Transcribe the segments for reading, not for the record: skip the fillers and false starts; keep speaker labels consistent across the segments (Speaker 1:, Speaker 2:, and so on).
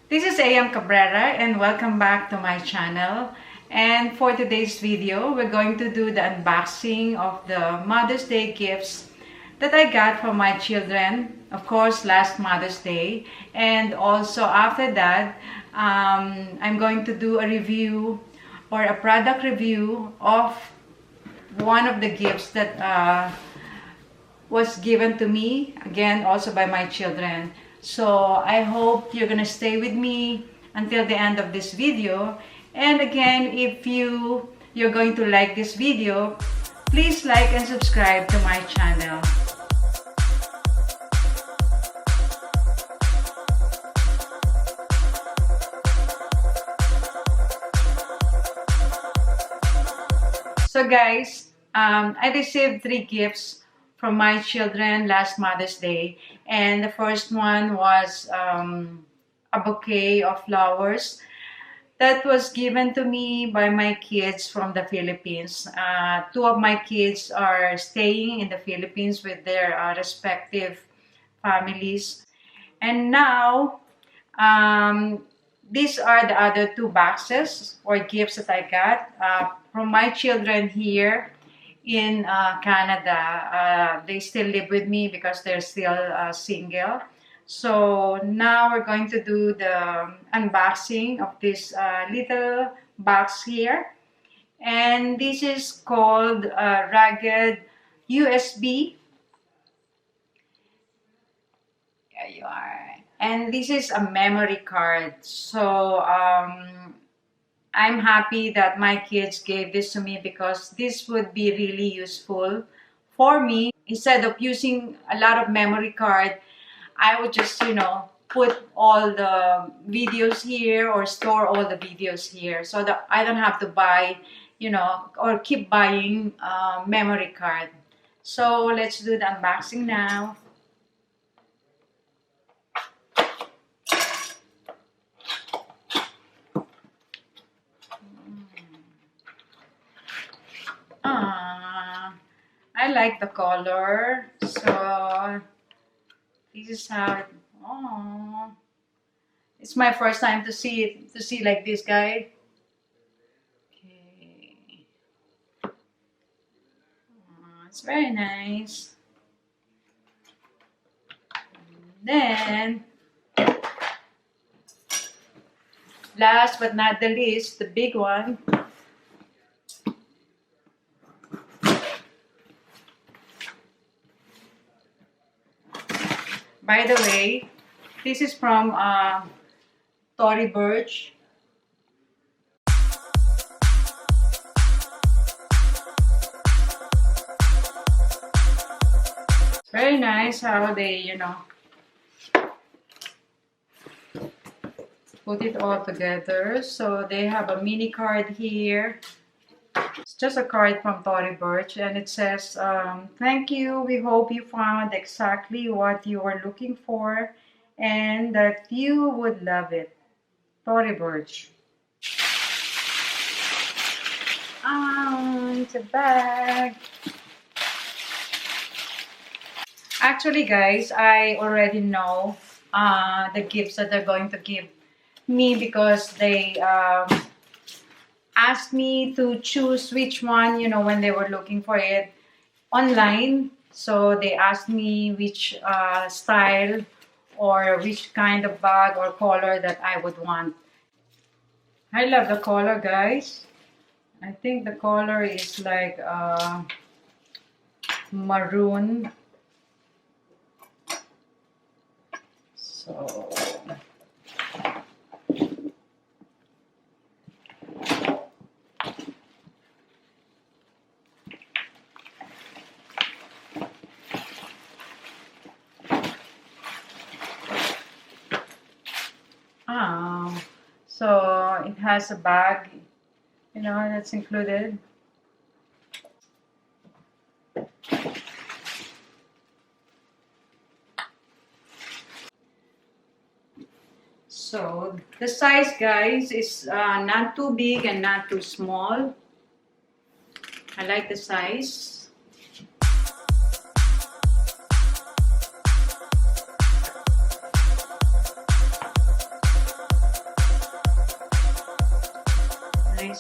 Speaker 1: This is AM Cabrera and welcome back to my channel. And for today's video, we're going to do the unboxing of the Mother's Day gifts that I got from my children, of course, last Mother's Day. And also after that, I'm going to do a review or a product review of one of the gifts that was given to me, again, also by my children. So I hope you're gonna stay with me until the end of this video. And again, if you're going to like this video, please like and subscribe to my channel. So guys, I received 3 gifts from my children last Mother's Day, and the first one was a bouquet of flowers that was given to me by my kids from the Philippines. 2 of my kids are staying in the Philippines with their respective families, and now these are the other 2 boxes or gifts that I got from my children here in Canada. They still live with me because they're still single. So now we're going to do the unboxing of this little box here. And this is called Rugged USB. There you are. And this is a memory card. So I'm happy that my kids gave this to me because this would be really useful for me. Instead of using a lot of memory card, I would just, put all the videos here or store all the videos here so that I don't have to buy, or keep buying memory card. So let's do the unboxing now. I like the color, so this is how it, it's my first time to see it, like this, guy. Okay. It's very nice. And then, last but not the least, the big one. By the way, this is from Tory Burch. It's very nice how they, put it all together. So they have a mini card here. It's just a card from Tory Burch, and it says, thank you, we hope you found exactly what you were looking for and that you would love it. Tory Burch. It's a bag. Actually, guys, I already know the gifts that they're going to give me because they asked me to choose which one, when they were looking for it online. So they asked me which style or which kind of bag or color that I would want. I love the color, guys. I think the color is like maroon. So so it has a bag, that's included. So the size, guys, is not too big and not too small. I like the size.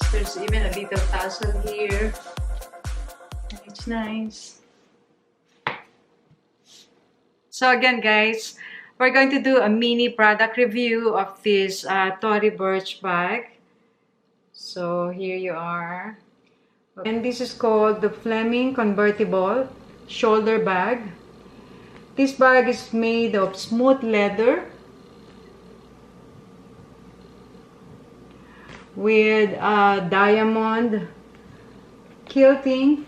Speaker 1: nice. There's even a little tassel here. It's nice. So again, guys, we're going to do a mini product review of this tory burch bag. So here you are. And this is called the Fleming convertible shoulder bag. This bag is made of smooth leather with diamond quilting.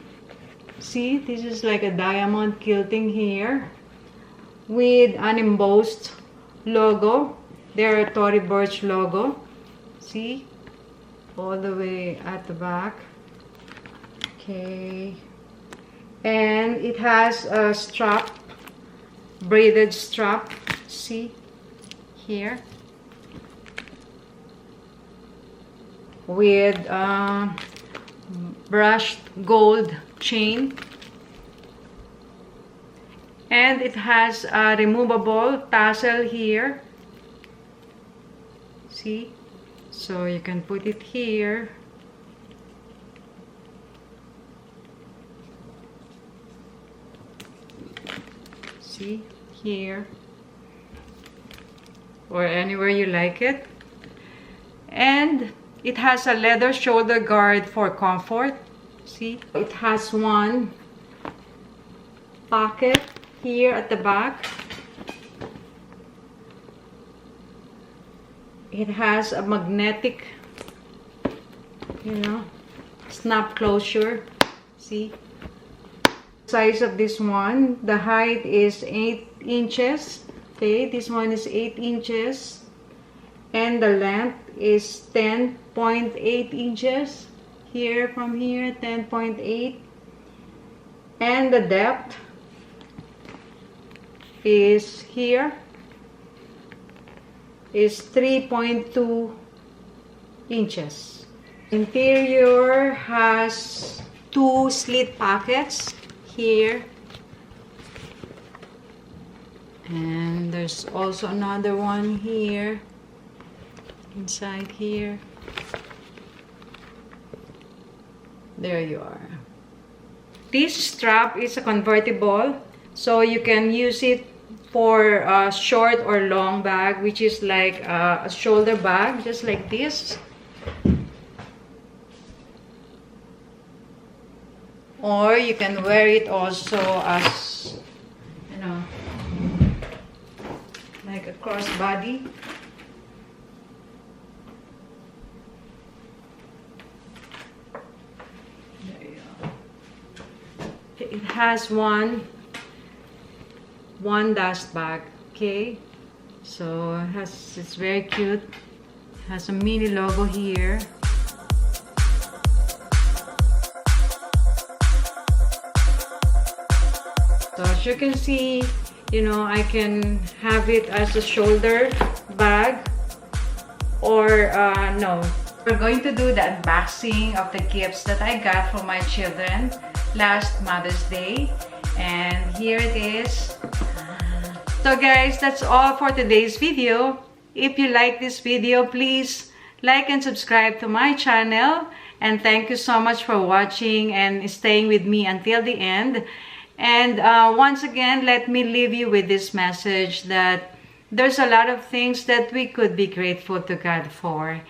Speaker 1: See, this is like a diamond quilting here with an embossed logo. There are tory burch logo. See, all the way at the back. Okay, and it has a strap, braided strap. See here, with brushed gold chain, and it has a removable tassel here. See, so you can put it here. See here, or anywhere you like it. And it has a leather shoulder guard for comfort. See, it has one pocket here at the back. It has a magnetic, snap closure. See, size of this one, the height is 8 inches. Okay, this one is 8 inches, and the length is 10.8 inches. Here, from here, 10.8, and the depth is here is 3.2 inches. Interior has 2 slit pockets here, and there's also another one here inside here. There you are. This strap is a convertible, so you can use it for a short or long bag, which is like a shoulder bag, just like this. Or you can wear it also as, like a crossbody. There you go. It has one dust bag. Okay, so it's very cute. It has a mini logo here. So as you can see, I can have it as a shoulder bag, or no. We're going to do the unboxing of the gifts that I got for my children last Mother's Day, and here it is. So guys, that's all for today's video. If you like this video, please like and subscribe to my channel, and thank you so much for watching and staying with me until the end. And once again, let me leave you with this message that there's a lot of things that we could be grateful to God for.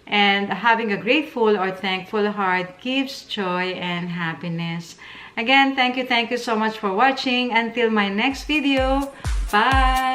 Speaker 1: And having a grateful or thankful heart gives joy and happiness. Again, thank you so much for watching. Until my next video, bye!